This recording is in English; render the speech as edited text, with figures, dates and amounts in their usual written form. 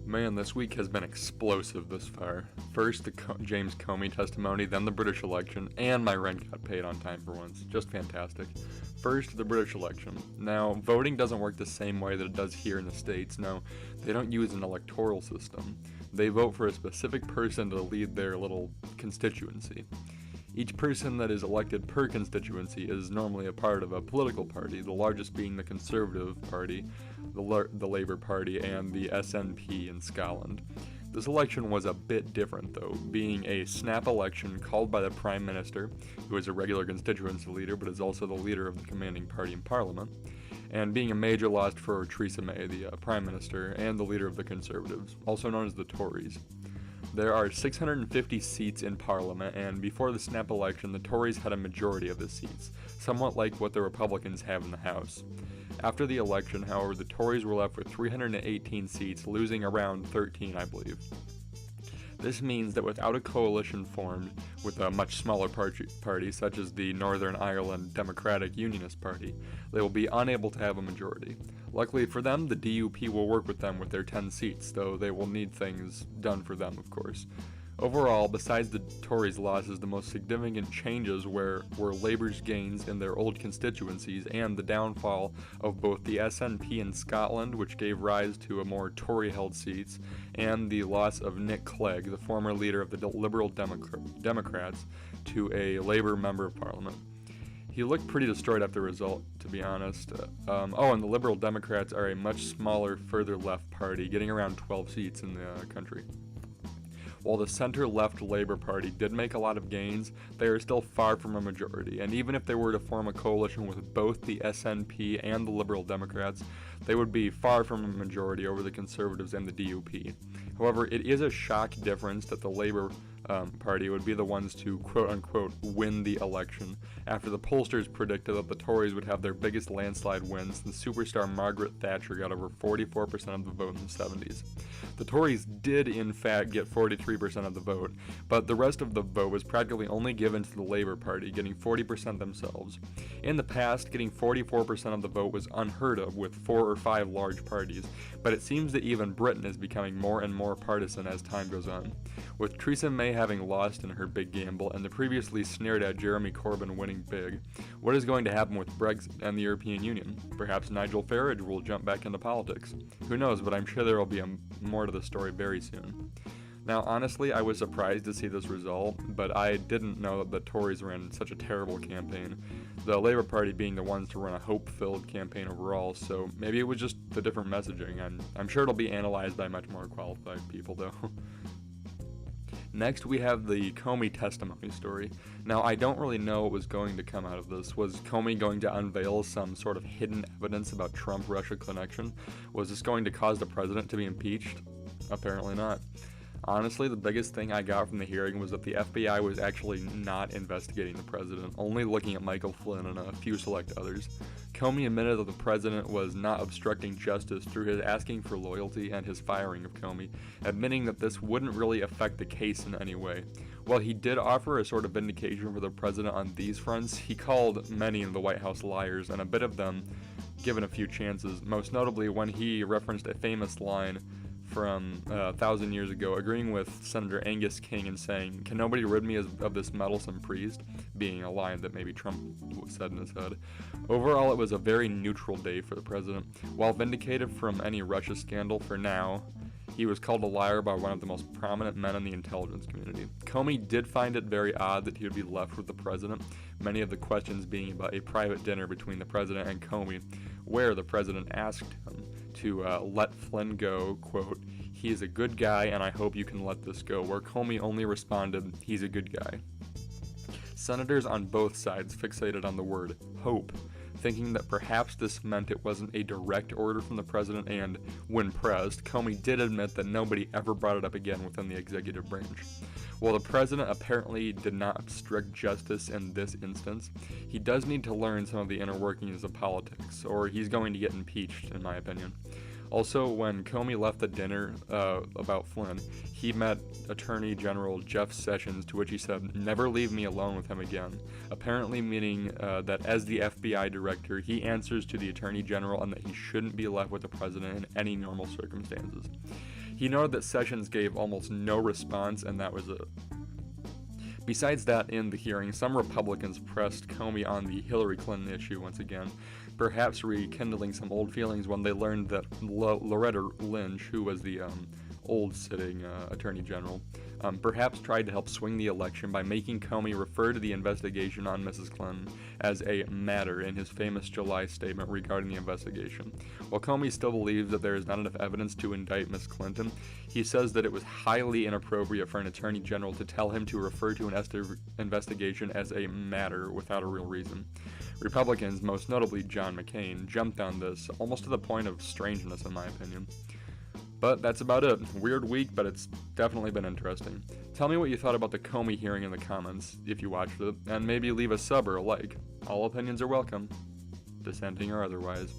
Man, this week has been explosive this far. First, the James Comey testimony, then the British election, and my rent got paid on time for once. Just fantastic. First, the British election. Now, voting doesn't work the same way that it does here in the States. No, they don't use an electoral system. They vote for a specific person to lead their little constituency. Each person that is elected per constituency is normally a part of a political party, the largest being the Conservative Party, the Labour Party, and the SNP in Scotland. This election was a bit different, though, being a snap election called by the Prime Minister, who is a regular constituency leader but is also the leader of the commanding party in Parliament, and being a major loss for Theresa May, the Prime Minister, and the leader of the Conservatives, also known as the Tories. There are 650 seats in Parliament, and before the snap election, the Tories had a majority of the seats, somewhat like what the Republicans have in the House. After the election, however, the Tories were left with 318 seats, losing around 13, I believe. This means that without a coalition formed with a much smaller party, such as the Northern Ireland Democratic Unionist Party, they will be unable to have a majority. Luckily for them, the DUP will work with them with their 10 seats, though they will need things done for them, of course. Overall, besides the Tories' losses, the most significant changes were Labour's gains in their old constituencies and the downfall of both the SNP in Scotland, which gave rise to a more Tory-held seats, and the loss of Nick Clegg, the former leader of the Liberal Democrats, to a Labour Member of Parliament. He looked pretty destroyed after the result, to be honest. And the Liberal Democrats are a much smaller, further left party, getting around 12 seats in the country. While the center-left Labour Party did make a lot of gains, they are still far from a majority, and even if they were to form a coalition with both the SNP and the Liberal Democrats, they would be far from a majority over the Conservatives and the DUP. However, it is a shock difference that the Labour Party would be the ones to quote-unquote win the election, after the pollsters predicted that the Tories would have their biggest landslide win since superstar Margaret Thatcher got over 44% of the vote in the 70s. The Tories did in fact get 43% of the vote, but the rest of the vote was practically only given to the Labour Party, getting 40% themselves. In the past, getting 44% of the vote was unheard of with 4 or 5 large parties, but it seems that even Britain is becoming more and more partisan as time goes on. With Theresa May having lost in her big gamble and the previously sneered at Jeremy Corbyn winning big, what is going to happen with Brexit and the European Union? Perhaps Nigel Farage will jump back into politics. Who knows, but I'm sure there will be more to the story very soon. Now, honestly, I was surprised to see this result, but I didn't know that the Tories ran such a terrible campaign, the Labour Party being the ones to run a hope-filled campaign overall, so maybe it was just the different messaging, and I'm sure it'll be analyzed by much more qualified people, though. Next, we have the Comey testimony story. Now, I don't really know what was going to come out of this. Was Comey going to unveil some sort of hidden evidence about Trump-Russia connection? Was this going to cause the president to be impeached? Apparently not. Honestly, the biggest thing I got from the hearing was that the FBI was actually not investigating the president, only looking at Michael Flynn and a few select others. Comey admitted that the president was not obstructing justice through his asking for loyalty and his firing of Comey, admitting that this wouldn't really affect the case in any way. While he did offer a sort of vindication for the president on these fronts, he called many in the White House liars, and a bit of them given a few chances, most notably when he referenced a famous line from 1,000 years ago, agreeing with Senator Angus King and saying, "Can nobody rid me of this meddlesome priest?" being a line that maybe Trump said in his head. Overall, it was a very neutral day for the president. While vindicated from any Russia scandal for now, he was called a liar by one of the most prominent men in the intelligence community. Comey did find it very odd that he would be left with the president, many of the questions being about a private dinner between the president and Comey, where the president asked him to let Flynn go, quote, "He is a good guy and I hope you can let this go," where Comey only responded, "He's a good guy." Senators on both sides fixated on the word hope, thinking that perhaps this meant it wasn't a direct order from the president, and, when pressed, Comey did admit that nobody ever brought it up again within the executive branch. While the president apparently did not obstruct justice in this instance, he does need to learn some of the inner workings of politics, or he's going to get impeached, in my opinion. Also, when Comey left the dinner about Flynn, he met Attorney General Jeff Sessions, to which he said, "Never leave me alone with him again," apparently meaning that as the FBI director, he answers to the Attorney General and that he shouldn't be left with the president in any normal circumstances. He noted that Sessions gave almost no response, and that was it. Besides that, in the hearing, some Republicans pressed Comey on the Hillary Clinton issue once again, perhaps rekindling some old feelings when they learned that Loretta Lynch, who was the old sitting attorney general, perhaps tried to help swing the election by making Comey refer to the investigation on Mrs. Clinton as a matter in his famous July statement regarding the investigation. While Comey still believes that there is not enough evidence to indict Ms. Clinton, he says that it was highly inappropriate for an attorney general to tell him to refer to an investigation as a matter without a real reason. Republicans, most notably John McCain, jumped on this almost to the point of strangeness in my opinion. But that's about it. Weird week, but it's definitely been interesting. Tell me what you thought about the Comey hearing in the comments, if you watched it, and maybe leave a sub or a like. All opinions are welcome, dissenting or otherwise.